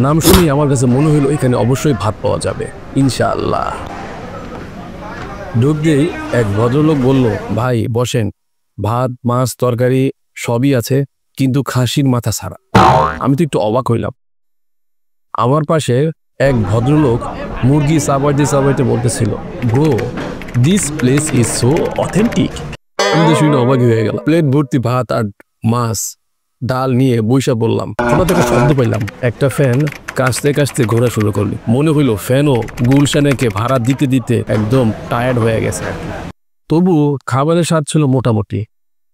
নাম শুনেই আমার কাছে মনে হলো এখানে অবশ্যই ভাত পাওয়া যাবে ইনশাআল্লাহ। ঢুকতেই এক ভদ্রলোক বলল, ভাই বসেন, ভাত মাছ তরকারি সবই আছে, কিন্তু খাসির মাথা ছাড়া। আমি তো একটু অবাক হইলাম। আমার পাশে এক ভদ্রলোক মুরগি চাবাইতে চাবাইতে বলতেছিল, bro this place is so authentic. আমি তো শুনে অবাক হয়ে গেল। প্লেট ভর্তি ভাত আর মাছ ডাল নিয়ে বৈশা বললাম। হঠাৎ একটা শব্দ পাইলাম, একটা ফ্যান কাশতে কাশতে ঘোরা শুরু করলি। মনে হইল ফ্যানও গুলশানেকে ভাড়া দিতে দিতে একদম টায়ার্ড হয়ে গেছে। তবু খাবারের স্বাদ ছিল মোটামুটি।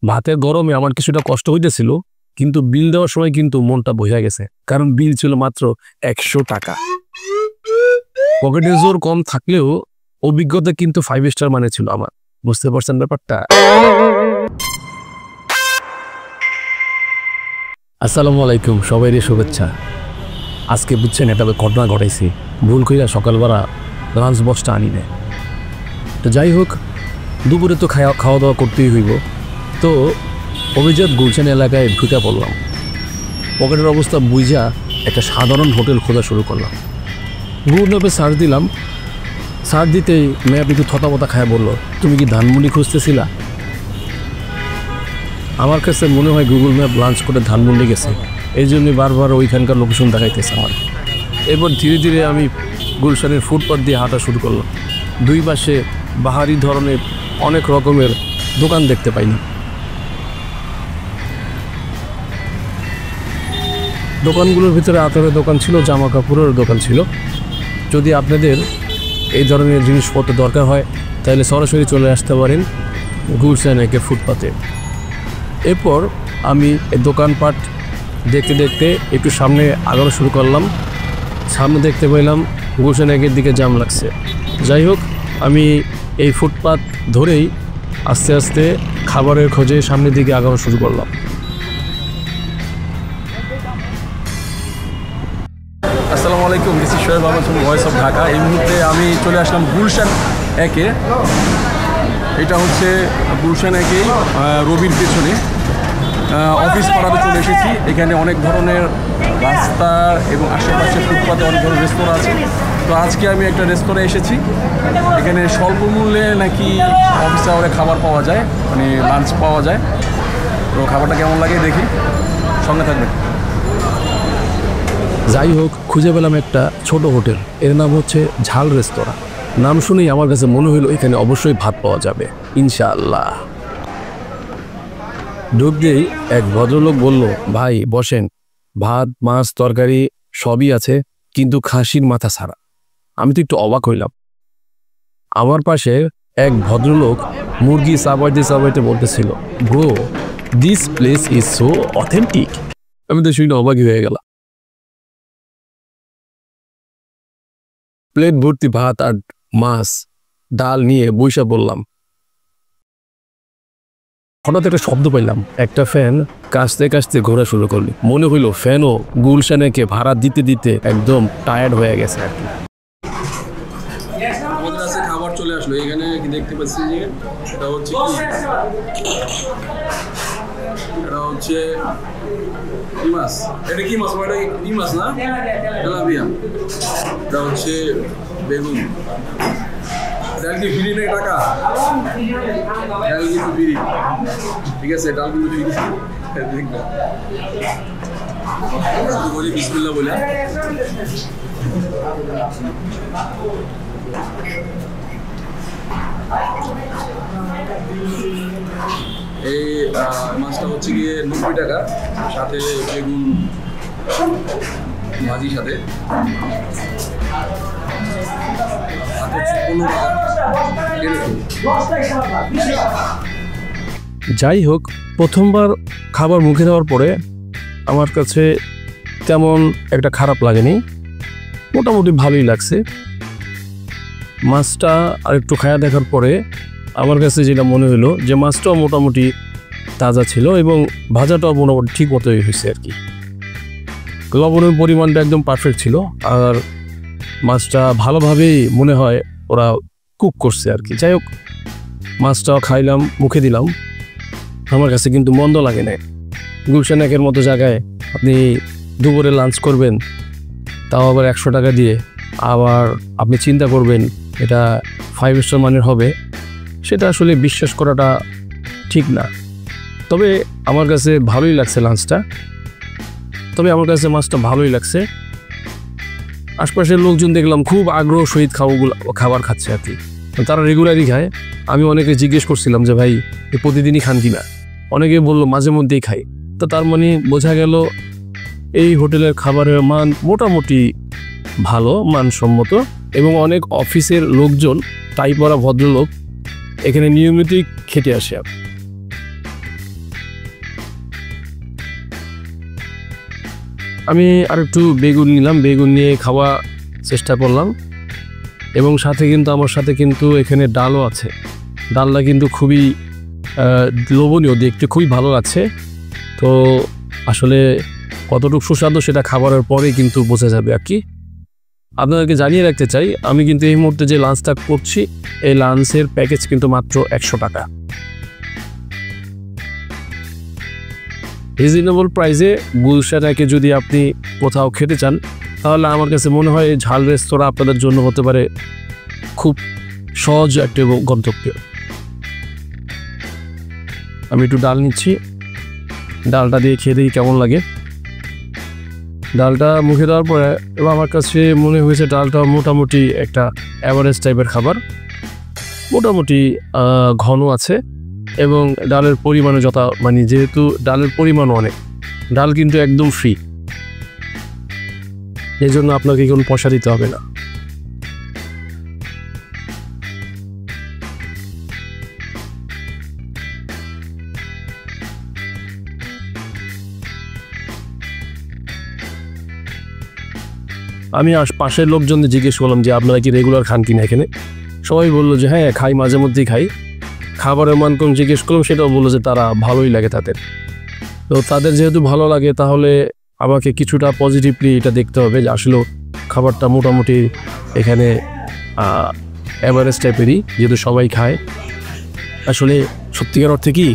ভাতের গরমে আমার কিছুটা কষ্ট হইতেছিল, কিন্তু বিল দেওয়ার সময় কিন্তু মনটা বোঝা গেছে, কারণ বিল ছিল মাত্র 100 টাকা। পকেটের জোর কম থাকলেও অভিজ্ঞতা কিন্তু 5 স্টার মানে ছিল আমার। বুঝতে পারছেন ব্যাপারটা? আসসালামু আলাইকুম, সবাইরে শুভেচ্ছা। আজকে বুঝছেন একটা ঘটনা ঘটাইছি। ভুল কইরা সকালবেলা লাঞ্চ বক্সটা আনি নেয়। তো যাই হোক, দুপুরে তো খাওয়া দাওয়া করতেই হইব। তো অভিজাত গুলশান এলাকায় ঢুকে পড়লাম। পকেটের অবস্থা বুঝা একটা সাধারণ হোটেল খোঁজা শুরু করলাম। গুগল ম্যাপে সার্চ দিলাম। সার্চ দিতেই ম্যাপ একটু থতাপতা খায় বলল, তুমি কি ধানমন্ডি খুঁজতেছিলা? আমার কাছে মনে হয় গুগল ম্যাপ লাঞ্চ করে ধানমন্ডি গেছে, এই জন্যই বারবার ওইখানকার লোকেশন দেখাইতেছে আমার। এরপর ধীরে ধীরে আমি গুলশানের ফুটপাথ দিয়ে হাঁটা শুরু করলাম। দুই পাশে বাহারি ধরনের অনেক রকমের দোকান দেখতে পাইনি। দোকানগুলোর ভিতরে আতরের দোকান ছিল, জামা কাপড়ের দোকান ছিল। যদি আপনাদের এই ধরনের জিনিসপত্র দরকার হয় তাহলে সরাসরি চলে আসতে পারেন গুলশান একের ফুটপাতে। এরপর আমি এই দোকানপাট দেখতে দেখতে একটু সামনে আগানো শুরু করলাম। সামনে দেখতে পেলাম গুলশান একের দিকে জ্যাম লাগছে। যাই হোক, আমি এই ফুটপাত ধরেই আস্তে আস্তে খাবারের খোঁজে সামনের দিকে আগানো শুরু করলাম। আসসালামু আলাইকুম, this is Shoaib Ahmed from voice of Dhaka. এই মুহূর্তে আমি চলে আসলাম গুলশান একে। এটা হচ্ছে গুলশান একে রবির পেছনে অফিস পাড়াতে চলে এসেছি। এখানে অনেক ধরনের রাস্তা এবং আশেপাশে ফুটপাতে অনেক ধরনের রেস্তোরাঁ আছে। তো আজকে আমি একটা রেস্তোরাঁ এসেছি। এখানে স্বল্প মূল্যে নাকি অফিস আওয়ারে খাবার পাওয়া যায়, মানে লাঞ্চ পাওয়া যায়। তো খাবারটা কেমন লাগে দেখি, সঙ্গে থাকবেন। যাই হোক, খুঁজে পেলাম একটা ছোট হোটেল। এর নাম হচ্ছে ঝাল রেস্তোরাঁ। নাম শুনেই আমার কাছে মনে হলো এখানে অবশ্যই ভাত পাওয়া যাবে ইনশাআল্লাহ। ঢুকতেই এক ভদ্রলোক বলল, ভাই বসেন, ভাত মাছ তরকারি সবই আছে, কিন্তু খাসির মাথা ছাড়া। আমি তো একটু অবাক হইলাম। আমার পাশে এক ভদ্রলোক মুরগি চাবাইতে চাবাইতে বলতেছিল, bro this place is so authentic. আমি তো শুনে অবাকই হয়ে গেলাম। প্লেট ভর্তি ভাত আর মাছ ডাল নিয়ে বৈশা বললাম। হঠাৎ একটা শব্দ পাইলাম, একটা ফ্যান কাশতে কাশতে ঘোরা শুরু করলি। মনে হইল ফ্যানও গুলশানেকে ভাড়া দিতে দিতে একদম টায়ার্ড হয়ে গেছে আর কি। আমাদের কাছে খাবার চলে আসলো। এখানে কি দেখতে পাচ্ছি যে এটা হচ্ছে কি মাছ? এটা কি মাছ? এটা কি মাছ না? তেলাপিয়া। এটা হচ্ছে বেগুন। ডাল কি ফ্রি নেই টাকা? ডাল কিন্তু ফ্রি, ঠিক আছে? ডাল কিন্তু ফ্রি। দেখবো বলি বিসমিল্লাহ বলে। এই মাছটা হচ্ছে গিয়ে 90 টাকা, সাথে বেগুন ভাজির সাথে। যাই হোক, প্রথমবার খাবার মুখে দেওয়ার পরে আমার কাছে তেমন একটা খারাপ লাগেনি, মোটামুটি ভালোই লাগছে। মাছটা আর একটু খায়া দেখার পরে আমার কাছে যেটা মনে হলো যে মাছটাও মোটামুটি তাজা ছিল এবং ভাজাটাও মোটামুটি ঠিক মতোই হয়েছে আর কি। লবণের পরিমাণটা একদম পারফেক্ট ছিল, আর মাছটা ভালোভাবেই মনে হয় ওরা কুক করছে আর কি। যাই হোক, মাছটাও খাইলাম, মুখে দিলাম। আমার কাছে কিন্তু মন্দ লাগে না। গুলশান একের মতো জায়গায় আপনি দুপুরে লাঞ্চ করবেন, তাও আবার 100 টাকা দিয়ে, আবার আপনি চিন্তা করবেন এটা 5 স্টার মানের হবে, সেটা আসলে বিশ্বাস করাটা ঠিক না। তবে আমার কাছে ভালোই লাগছে লাঞ্চটা, মাছটা ভালোই লাগছে। আশপাশের লোকজন দেখলাম খুব আগ্রহ সহিত খাবার খাচ্ছে আর কি, তারা রেগুলারই খায়। আমি অনেকে জিজ্ঞেস করছিলাম যে ভাই প্রতিদিনই খান কিনা, অনেকে বললো মাঝে মধ্যেই খাই। তো তার মানে বোঝা গেল এই হোটেলের খাবারের মান মোটামুটি ভালো, মানসম্মত, এবং অনেক অফিসের লোকজন, টাই পরা ভদ্রলোক এখানে নিয়মিতই খেতে আসে। আমি আর একটু বেগুন নিলাম, বেগুন নিয়ে খাওয়া চেষ্টা করলাম, এবং আমার সাথে কিন্তু এখানে ডালও আছে। ডালটা কিন্তু খুবই লোভনীয়, দেখতে খুবই ভালো লাগছে। তো আসলে কতটুকু সুস্বাদু সেটা খাবারের পরেই কিন্তু বোঝা যাবে আর কি। আপনাদেরকে জানিয়ে রাখতে চাই, আমি কিন্তু এই মুহূর্তে যে লাঞ্চটা করছি, এই লাঞ্চের প্যাকেজ কিন্তু মাত্র 100 টাকা। রিজনেবল প্রাইসে গুলশানকে যদি আপনি কোথাও খেতে চান, তাহলে আমার কাছে মনে হয় ঝাল রেস্তোরাঁ আপনাদের জন্য হতে পারে খুব সহজ একটা গন্তব্য। আমি একটু ডাল নিচ্ছি, ডালটা দিয়ে খেয়ে দেখি কেমন লাগে। ডালটা মুখে দেওয়ার পরে এবং আমার কাছে মনে হয়েছে ডালটা মোটামুটি একটা অ্যাভারেজ টাইপের খাবার, মোটামুটি ঘন আছে, এবং ডালের পরিমাণও যেহেতু ডালের পরিমাণও অনেক, ডাল কিন্তু একদম ফ্রি, এই জন্য আপনাকে কোনো পয়সা দিতে হবে না। আমি পাশের লোকজনদের জিজ্ঞেস করলাম যে আপনারা কি রেগুলার খান কিনা এখানে। সবাই বললো যে হ্যাঁ খাই, মাঝে মধ্যেই খাই। খাবারের মান কোন জিজ্ঞেস করলাম, সেটাও বললো যে তারা ভালোই লাগে তাদের। তো তাদের যেহেতু ভালো লাগে, তাহলে আমাকে কিছুটা পজিটিভলি এটা দেখতে হবে যে আসলে খাবারটা মোটামুটি এখানে অ্যাভারেজ টাইপেরই, যেহেতু সবাই খায়। আসলে সত্যিকার অর্থে কি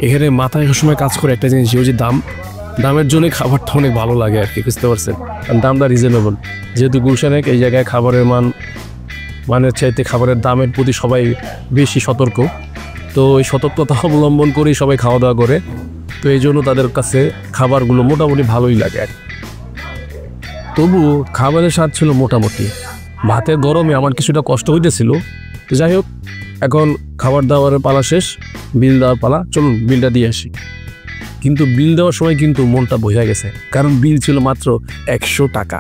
এখানে মাথায় সবসময় কাজ করে একটা জিনিস, ওই যে দামের জন্য খাবারটা অনেক ভালো লাগে আর কি, বুঝতে পারছেন? কারণ দামটা রিজনেবল, যেহেতু গুলশানে এই জায়গায় খাবারের মানের চাইতে খাবারের দামের প্রতি সবাই বেশি সতর্ক। তো ওই সতর্কতা অবলম্বন করেই সবাই খাওয়া দাওয়া করে, তো এই জন্য তাদের কাছে খাবারগুলো মোটামুটি ভালোই লাগে আর। তবু খাবারের স্বাদ ছিল মোটামুটি। ভাতের গরমে আমার কিছুটা কষ্ট হইতেছিল, তো যাই হোক, এখন খাবার দাবারের পালা শেষ, বিল দেওয়ার পালা, চলুন বিলটা দিয়ে আসি। কিন্তু বিল দেওয়ার সময় কিন্তু মনটা বোঝা গেছে, কারণ বিল ছিল মাত্র 100 টাকা।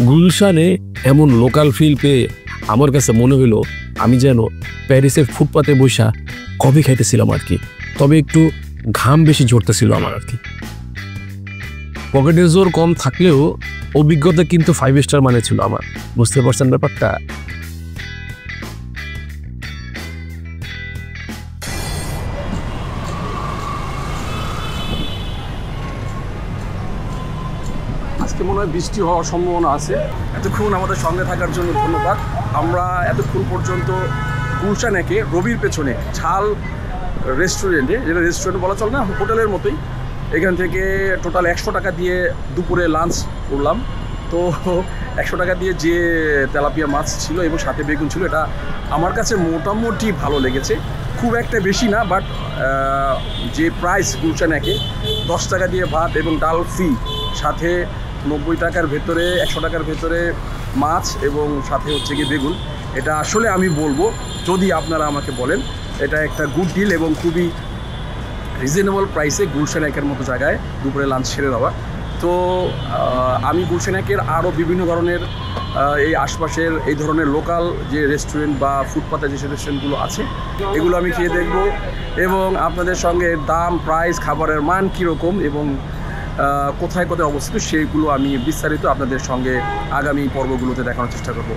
গুলশানে এমন লোকাল ফিল পেয়ে আমার কাছে মনে হইলো আমি যেন প্যারিসের ফুটপাতে বসা কফি খাইতেছিলাম আর কি। তবে একটু ঘাম বেশি ঝরতেছিল আমার আর কি। পকেটের জোর কম থাকলেও অভিজ্ঞতা কিন্তু 5 স্টার মানে ছিল আমার, বুঝতে পারছেন ব্যাপারটা? আজকে মনে হয় বৃষ্টি হওয়ার সম্ভাবনা আছে। এতক্ষণ আমাদের সঙ্গে থাকার জন্য ধন্যবাদ। আমরা এতক্ষণ পর্যন্ত গুলশানেকে রবির পেছনে ঝাল রেস্টুরেন্টে, যেটা রেস্টুরেন্ট বলা চলে না, হোটেলের মতোই, এখান থেকে টোটাল 100 টাকা দিয়ে দুপুরে লাঞ্চ করলাম। তো 100 টাকা দিয়ে যে তেলাপিয়া মাছ ছিল এবং সাথে বেগুন ছিল, এটা আমার কাছে মোটামুটি ভালো লেগেছে, খুব একটা বেশি না। বাট যে প্রাইস গুলশানেকে 10 টাকা দিয়ে ভাত এবং ডাল ফ্রি, সাথে 90 টাকার ভেতরে 100 টাকার ভেতরে মাছ এবং সাথে হচ্ছে গিয়ে বেগুন, এটা আসলে আমি বলবো, যদি আপনারা আমাকে বলেন, এটা একটা গুড ডিল এবং খুবই রিজনেবল প্রাইসে গুলশানেকের মতো জায়গায় দুপুরে লাঞ্চ সেরে দেওয়া। তো আমি গুলশানেকের আরও বিভিন্ন ধরনের এই আশপাশের এই ধরনের লোকাল যে রেস্টুরেন্ট বা ফুটপাতে যে রেস্টুরেন্টগুলো আছে, এগুলো আমি খেয়ে দেখব এবং আপনাদের সঙ্গে দাম, প্রাইস, খাবারের মান কীরকম এবং কোথায় কোথায় অবস্থিত, সেইগুলো আমি বিস্তারিত আপনাদের সঙ্গে আগামী পর্বগুলোতে দেখানোর চেষ্টা করব।